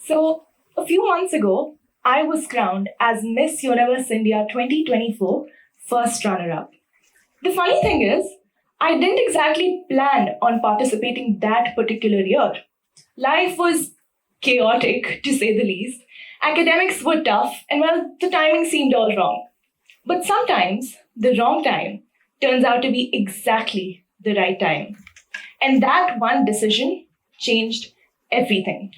So, a few months ago, I was crowned as Miss Universe India 2024 first runner up. The funny thing is, I didn't exactly plan on participating that particular year. Life was chaotic, to say the least. Academics were tough, and well, the timing seemed all wrong. But sometimes the wrong time turns out to be exactly the right time. And that one decision changed everything.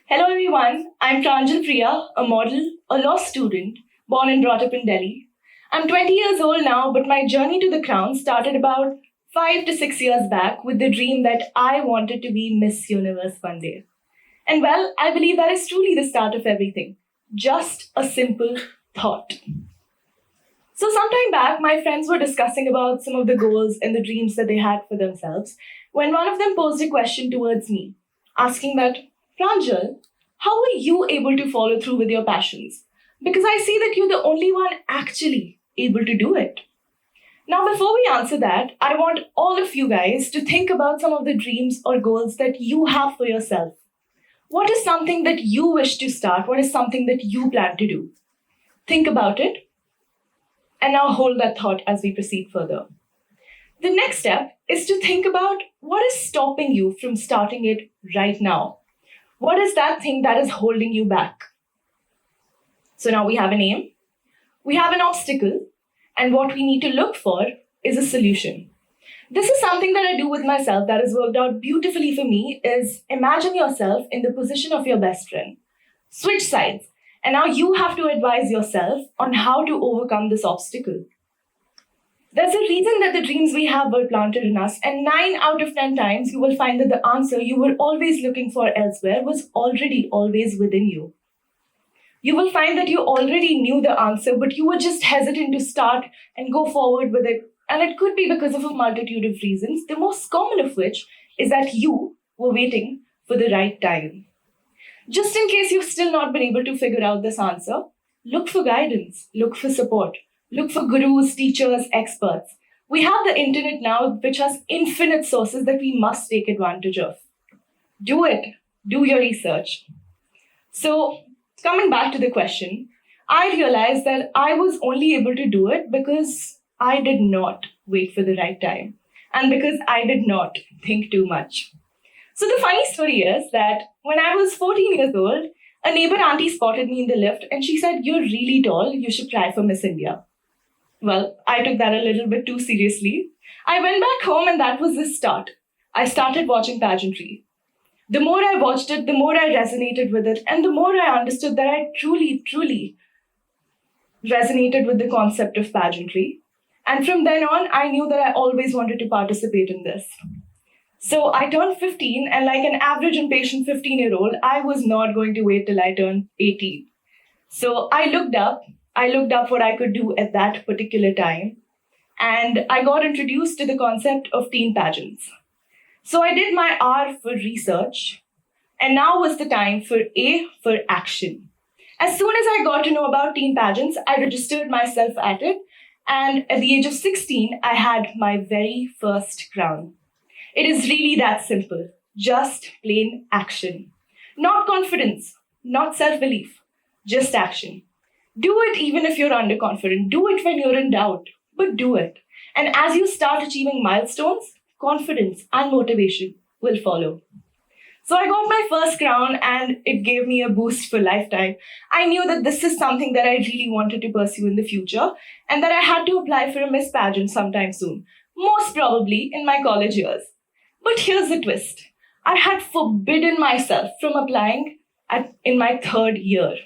Hello everyone, I'm Pranjal Priya, a model, a law student, born and brought up in Delhi. I'm 20 years old now, but my journey to the crown started about 5 to 6 years back with the dream that I wanted to be Miss Universe one day. And well, I believe that is truly the start of everything. Just a simple thought. So, sometime back, my friends were discussing about some of the goals and the dreams that they had for themselves when one of them posed a question towards me, asking that, Pranjal, how were you able to follow through with your passions? Because I see that you're the only one actually able to do it. Now, before we answer that, I want all of you guys to think about some of the dreams or goals that you have for yourself. What is something that you wish to start? What is something that you plan to do? Think about it. And now hold that thought as we proceed further. The next step is to think about what is stopping you from starting it right now. What is that thing that is holding you back? So now we have an aim, we have an obstacle, and what we need to look for is a solution. This is something that I do with myself that has worked out beautifully for me is imagine yourself in the position of your best friend. Switch sides. And now you have to advise yourself on how to overcome this obstacle. There's a reason that the dreams we have were planted in us, and 9 out of 10 times you will find that the answer you were always looking for elsewhere was already always within you. You will find that you already knew the answer, but you were just hesitant to start and go forward with it. And it could be because of a multitude of reasons, the most common of which is that you were waiting for the right time. Just in case you've still not been able to figure out this answer, look for guidance, look for support, look for gurus, teachers, experts. We have the internet now, which has infinite sources that we must take advantage of. Do it, do your research. So, coming back to the question, I realized that I was only able to do it because I did not wait for the right time and because I did not think too much. So the funny story is that when I was 14 years old, a neighbor auntie spotted me in the lift and she said, "You're really tall, you should try for Miss India." Well, I took that a little bit too seriously. I went back home and that was the start. I started watching pageantry. The more I watched it, the more I resonated with it, and the more I understood that I truly resonated with the concept of pageantry. And from then on, I knew that I always wanted to participate in this. So I turned 15, and like an average impatient 15-year-old, I was not going to wait till I turned 18. So I looked up what I could do at that particular time, and I got introduced to the concept of teen pageants. So I did my R for research, and now was the time for A for action. As soon as I got to know about teen pageants, I registered myself at it, and at the age of 16, I had my very first crown. It is really that simple. Just plain action. Not confidence, not self-belief, just action. Do it even if you're underconfident. Do it when you're in doubt, but do it. And as you start achieving milestones, confidence and motivation will follow. So I got my first crown and it gave me a boost for lifetime. I knew that this is something that I really wanted to pursue in the future and that I had to apply for a Miss Pageant sometime soon, most probably in my college years. But here's the twist. I had forbidden myself from applying in my third year.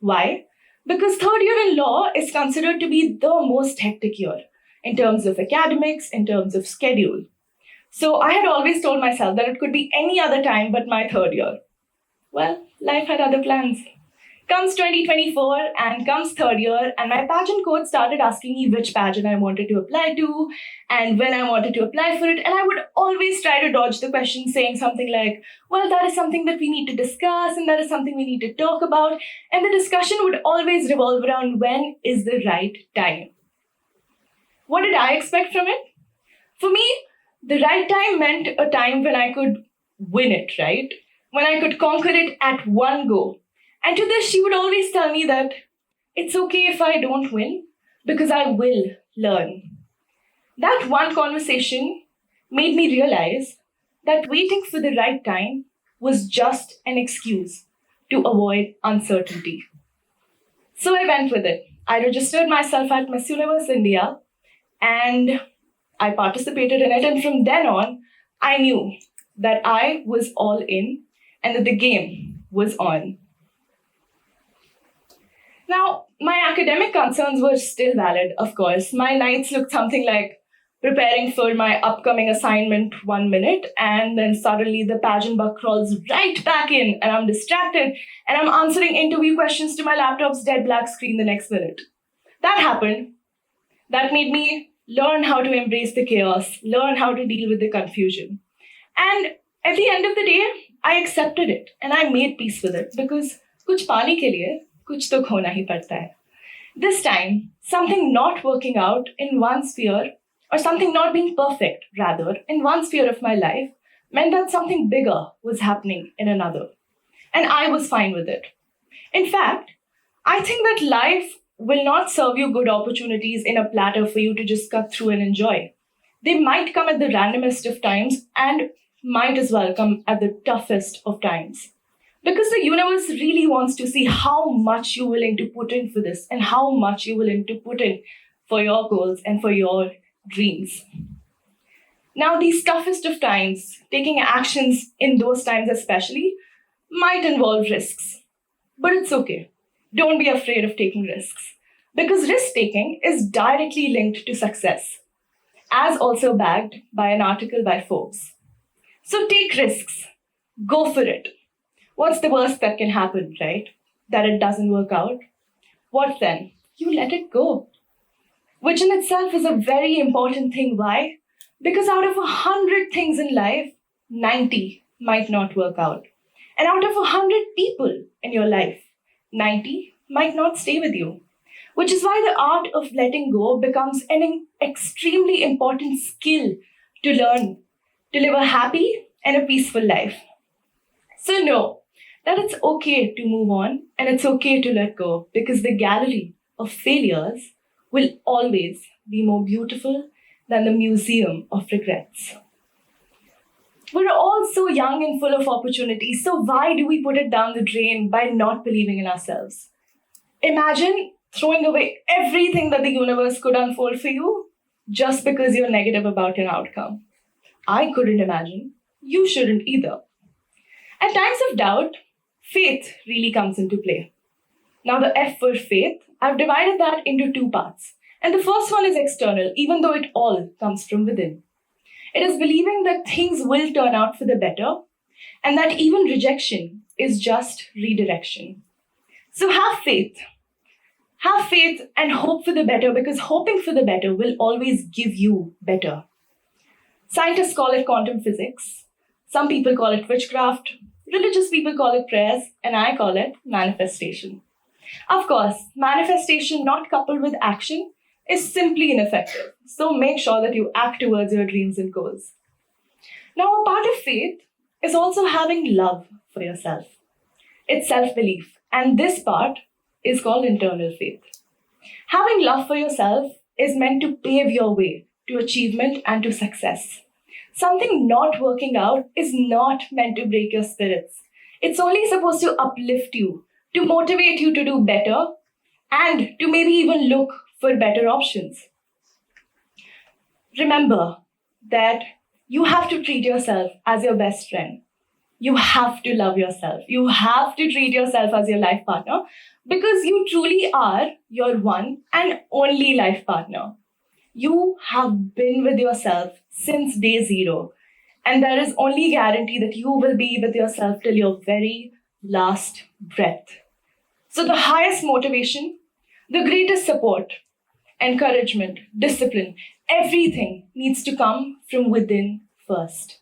Why? Because third year in law is considered to be the most hectic year in terms of academics, in terms of schedule. So I had always told myself that it could be any other time but my third year. Well, life had other plans. Comes 2024 and comes third year, and my pageant coach started asking me which pageant I wanted to apply to and when I wanted to apply for it. And I would always try to dodge the question saying something like, well, that is something that we need to discuss and that is something we need to talk about. And the discussion would always revolve around when is the right time. What did I expect from it? For me, the right time meant a time when I could win it, right? when I could conquer it at one go. And to this, she would always tell me that it's okay if I don't win because I will learn. That one conversation made me realize that waiting for the right time was just an excuse to avoid uncertainty. So I went with it. I registered myself at Miss Universe India and I participated in it. And from then on, I knew that I was all in and that the game was on. Now, my academic concerns were still valid, of course. My nights looked something like preparing for my upcoming assignment 1 minute, and then suddenly the pageant bug crawls right back in, and I'm distracted, and I'm answering interview questions to my laptop's dead black screen the next minute. That happened. That made me learn how to embrace the chaos, learn how to deal with the confusion. And at the end of the day, I accepted it and I made peace with it because kuch paane ke liye, kuch to khona hi padta hai. This time, something not working out in one sphere, or something not being perfect, rather, in one sphere of my life, meant that something bigger was happening in another. And I was fine with it. In fact, I think that life will not serve you good opportunities in a platter for you to just cut through and enjoy. They might come at the randomest of times and might as well come at the toughest of times. Because the universe really wants to see how much you're willing to put in for this and how much you're willing to put in for your goals and for your dreams. Now, these toughest of times, taking actions in those times especially, might involve risks. But it's okay. Don't be afraid of taking risks. Because risk taking is directly linked to success, as also backed by an article by Forbes. So take risks. Go for it. What's the worst that can happen, right? That it doesn't work out? What then? You let it go. Which in itself is a very important thing. Why? Because out of 100 things in life, 90 might not work out. And out of 100 people in your life, 90 might not stay with you. Which is why the art of letting go becomes an extremely important skill to learn to live a happy and a peaceful life. So know that it's okay to move on and it's okay to let go because the gallery of failures will always be more beautiful than the museum of regrets. We're all so young and full of opportunities, so why do we put it down the drain by not believing in ourselves? Imagine throwing away everything that the universe could unfold for you just because you're negative about an outcome. I couldn't imagine. You shouldn't either. At times of doubt, faith really comes into play. Now, the F for faith, I've divided that into two parts. And the first one is external, even though it all comes from within. It is believing that things will turn out for the better and that even rejection is just redirection. So have faith. Have faith and hope for the better because hoping for the better will always give you better. Scientists call it quantum physics. Some people call it witchcraft. Religious people call it prayers, and I call it manifestation. Of course, manifestation not coupled with action is simply ineffective. So make sure that you act towards your dreams and goals. Now, a part of faith is also having love for yourself. It's self-belief, and this part is called internal faith. Having love for yourself is meant to pave your way to achievement and to success. Something not working out is not meant to break your spirits. It's only supposed to uplift you, to motivate you to do better, and to maybe even look for better options. Remember that you have to treat yourself as your best friend. You have to love yourself. You have to treat yourself as your life partner because you truly are your one and only life partner. You have been with yourself since day zero, and there is only guarantee that you will be with yourself till your very last breath. So the highest motivation, the greatest support, encouragement, discipline, everything needs to come from within first.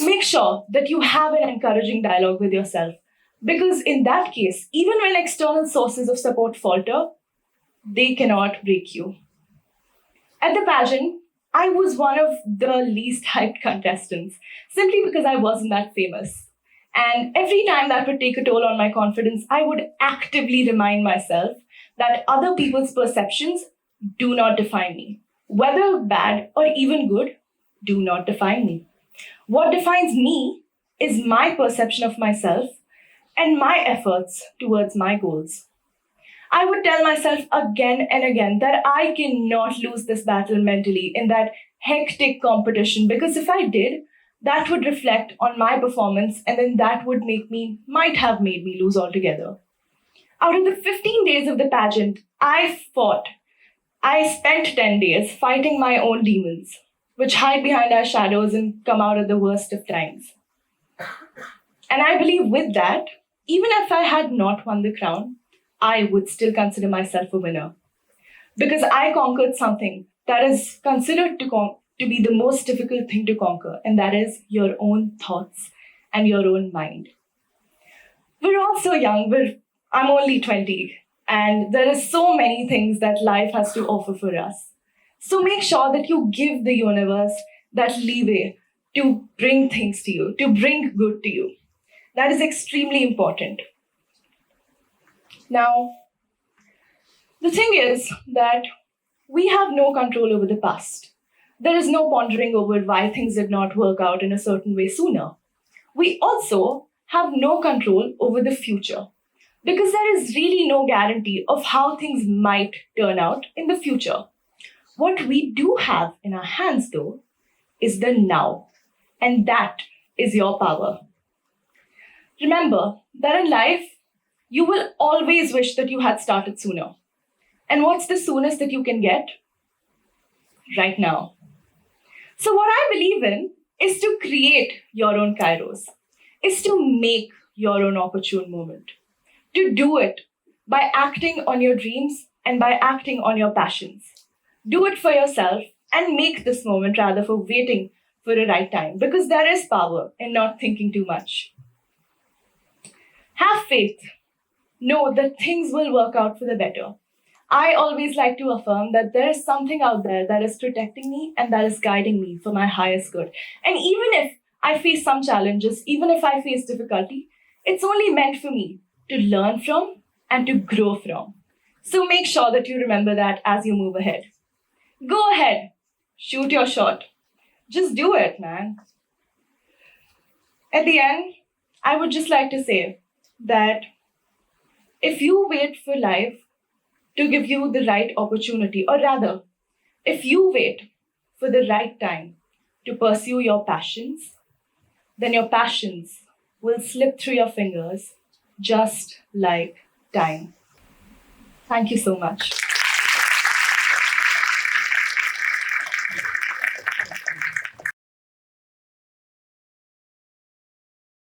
Make sure that you have an encouraging dialogue with yourself because in that case, even when external sources of support falter, they cannot break you. At the pageant, I was one of the least hyped contestants simply because I wasn't that famous. And every time that would take a toll on my confidence, I would actively remind myself that other people's perceptions do not define me. Whether bad or even good, do not define me. What defines me is my perception of myself and my efforts towards my goals. I would tell myself again and again that I cannot lose this battle mentally in that hectic competition, because if I did, that would reflect on my performance and then that would might have made me lose altogether. Out of the 15 days of the pageant, I spent 10 days fighting my own demons, which hide behind our shadows and come out at the worst of times. And I believe with that, even if I had not won the crown, I would still consider myself a winner. Because I conquered something that is considered to be the most difficult thing to conquer, and that is your own thoughts and your own mind. We're all so young. I'm only 20, and there are so many things that life has to offer for us. So make sure that you give the universe that leeway to bring things to you, to bring good to you. That is extremely important. Now, the thing is that we have no control over the past. There is no pondering over why things did not work out in a certain way sooner. We also have no control over the future, because there is really no guarantee of how things might turn out in the future. What we do have in our hands, though, is the now, and that is your power. Remember that in life, you will always wish that you had started sooner. And what's the soonest that you can get? Right now. So what I believe in is to create your own kairos, is to make your own opportune moment, to do it by acting on your dreams and by acting on your passions. Do it for yourself and make this moment rather for waiting for a right time, because there is power in not thinking too much. Have faith. Know that things will work out for the better. I always like to affirm that there is something out there that is protecting me and that is guiding me for my highest good. And even if I face some challenges, even if I face difficulty, it's only meant for me to learn from and to grow from. So make sure that you remember that as you move ahead. Go ahead, shoot your shot. Just do it, man. At the end, I would just like to say that if you wait for life to give you the right opportunity, or rather, if you wait for the right time to pursue your passions, then your passions will slip through your fingers just like time. Thank you so much.